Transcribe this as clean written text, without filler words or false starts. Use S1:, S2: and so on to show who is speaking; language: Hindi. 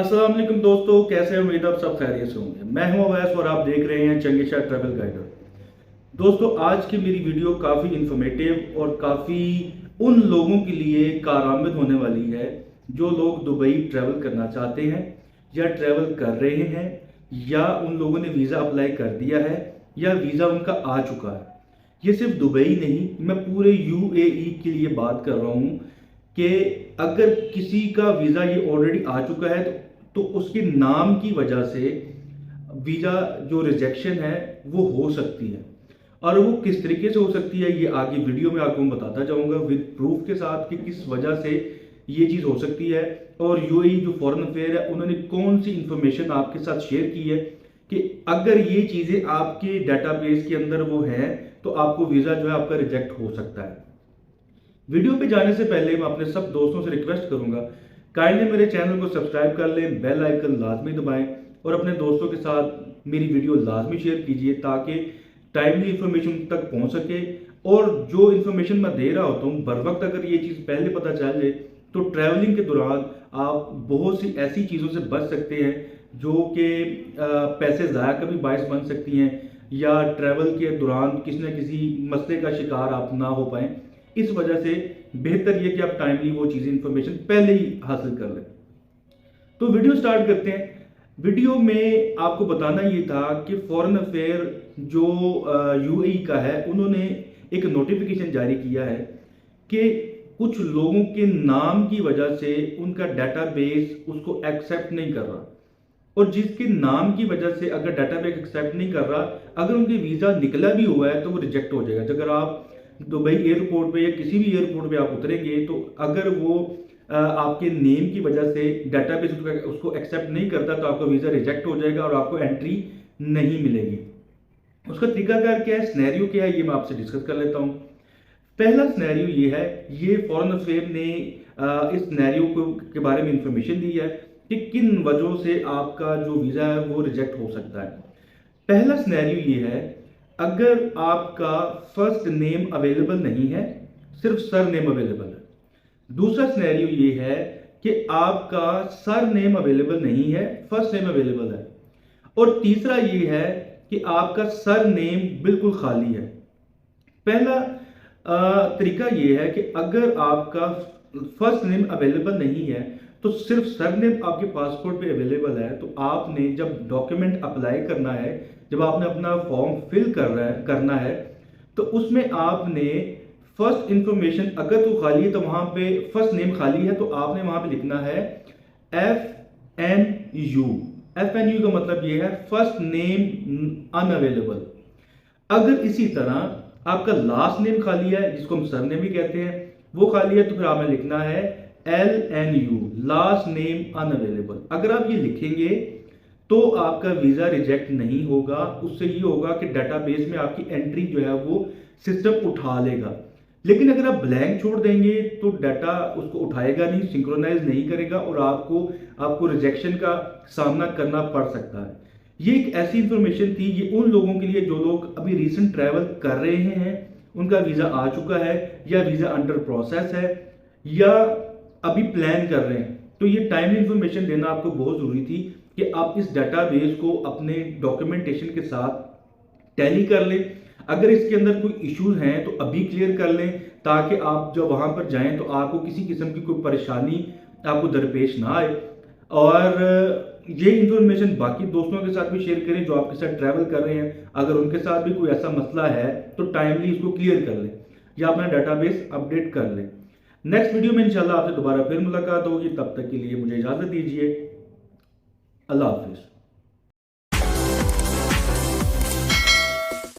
S1: अस्सलाम वालेकुम दोस्तों, कैसे हैं? उम्मीद आप सब खैरियत से होंगे। मैं हूं अवैस और आप देख रहे हैं चंगेशा ट्रैवल गाइडर। दोस्तों, आज की मेरी वीडियो काफ़ी इंफॉर्मेटिव और काफ़ी उन लोगों के लिए कारआमद होने वाली है जो लोग दुबई ट्रैवल करना चाहते हैं या ट्रैवल कर रहे हैं, या उन लोगों ने वीज़ा अप्लाई कर दिया है या वीज़ा उनका आ चुका है। ये सिर्फ दुबई नहीं, मैं पूरे यूएई के लिए बात कर रहा हूँ कि अगर किसी का वीज़ा ये ऑलरेडी आ चुका है तो उसके नाम की वजह से वीज़ा जो रिजेक्शन है वो हो सकती है। और वो किस तरीके से हो सकती है ये आगे वीडियो में आपको मैं बताता जाऊंगा विद प्रूफ के साथ कि किस वजह से ये चीज़ हो सकती है। और यूएई जो फॉरेन अफेयर है उन्होंने कौन सी इंफॉर्मेशन आपके साथ शेयर की है कि अगर ये चीज़ें आपके डाटाबेस के अंदर वो हैं तो आपको वीज़ा जो है आपका रिजेक्ट हो सकता है। वीडियो पे जाने से पहले मैं अपने सब दोस्तों से रिक्वेस्ट करूंगा, काइंडली मेरे चैनल को सब्सक्राइब कर लें, बेल आइकन लाजमी दबाएं और अपने दोस्तों के साथ मेरी वीडियो लाजमी शेयर कीजिए ताकि टाइमली इंफॉर्मेशन तक पहुंच सके। और जो इन्फॉर्मेशन मैं दे रहा होता हूँ बर वक्त अगर ये चीज़ पहले पता चल जाए तो ट्रैवलिंग के दौरान आप बहुत सी ऐसी चीज़ों से बच सकते हैं जो कि पैसे ज़ाया का भी बायस बन सकती हैं, या ट्रैवल के दौरान किसी न किसी मसले का शिकार आप ना हो पाएँ। इस वजह से बेहतर ये कि आप टाइमली वो चीज़ें इंफॉर्मेशन पहले ही हासिल कर लें। तो वीडियो स्टार्ट करते हैं। वीडियो में आपको बताना ये था कि फॉरेन अफेयर जो यूएई का है उन्होंने एक नोटिफिकेशन जारी किया है कि कुछ लोगों के नाम की वजह से उनका डाटाबेस उसको एक्सेप्ट नहीं कर रहा, और जिसके नाम की वजह से अगर डाटाबेस एक्सेप्ट नहीं कर रहा, अगर उनके वीज़ा निकला भी हुआ है तो वो रिजेक्ट हो जाएगा। अगर आप दुबई एयरपोर्ट पे या किसी भी एयरपोर्ट पे आप उतरेंगे तो अगर वो आपके नेम की वजह से डाटाबेस उसको एक्सेप्ट नहीं करता तो आपका वीज़ा रिजेक्ट हो जाएगा और आपको एंट्री नहीं मिलेगी। उसका तरीकाकार क्या है, सिनेरियो क्या है, ये मैं आपसे डिस्कस कर लेता हूँ। पहला सिनेरियो ये है, ये फॉरेन अफेयर ने इस सिनेरियो को के बारे में इंफॉर्मेशन दी है कि किन वजहों से आपका जो वीज़ा है वो रिजेक्ट हो सकता है। पहला सिनेरियो ये है, अगर आपका फर्स्ट नेम अवेलेबल नहीं है, सिर्फ सर नेम अवेलेबल है। दूसरा सिनेरियो ये है कि आपका सर नेम अवेलेबल नहीं है, फर्स्ट नेम अवेलेबल है। और तीसरा ये है कि आपका सर नेम बिल्कुल खाली है। पहला तरीका ये है कि अगर आपका फर्स्ट नेम अवेलेबल नहीं है तो सिर्फ सर नेम आपके पासपोर्ट पे अवेलेबल है, तो आपने जब डॉक्यूमेंट अप्लाई करना है, जब आपने अपना फॉर्म फिल करना है तो उसमें आपने फर्स्ट इंफॉर्मेशन अगर तो खाली है तो वहां पे फर्स्ट नेम खाली है तो आपने वहां पे लिखना है FNU। FNU का मतलब ये है फर्स्ट नेम अनअवेलेबल। अगर इसी तरह आपका लास्ट नेम खाली है, जिसको हम सरनेम भी कहते हैं, वो खाली है, तो फिर आपने लिखना है LNU, लास्ट नेम अनअवेलेबल। अगर आप ये लिखेंगे तो आपका वीजा रिजेक्ट नहीं होगा। उससे ये होगा कि डाटाबेस में आपकी एंट्री जो है वो सिस्टम उठा लेगा। लेकिन अगर आप ब्लैंक छोड़ देंगे तो डाटा उसको उठाएगा नहीं, सिंक्रोनाइज नहीं करेगा और आपको रिजेक्शन का सामना करना पड़ सकता है। ये एक ऐसी इंफॉर्मेशन थी, ये उन लोगों के लिए जो लोग अभी रिसेंट ट्रैवल कर रहे हैं, उनका वीज़ा आ चुका है या वीज़ा अंडर प्रोसेस है या अभी प्लान कर रहे हैं। तो ये टाइमली इंफॉर्मेशन देना आपको बहुत ज़रूरी थी कि आप इस डाटाबेस को अपने डॉक्यूमेंटेशन के साथ टैली कर लें। अगर इसके अंदर कोई इश्यूज हैं तो अभी क्लियर कर लें ताकि आप जब वहां पर जाएं तो आपको किसी किस्म की कोई परेशानी आपको दरपेश ना आए। और ये इंफॉर्मेशन बाकी दोस्तों के साथ भी शेयर करें जो आपके साथ ट्रैवल कर रहे हैं। अगर उनके साथ भी कोई ऐसा मसला है तो टाइमली इसको क्लियर कर लें या अपना डाटाबेस अपडेट कर लें। नेक्स्ट वीडियो में इंशाल्लाह आपसे दोबारा फिर मुलाकात होगी। तब तक के लिए मुझे इजाजत दीजिए। अल्लाह हाफिज।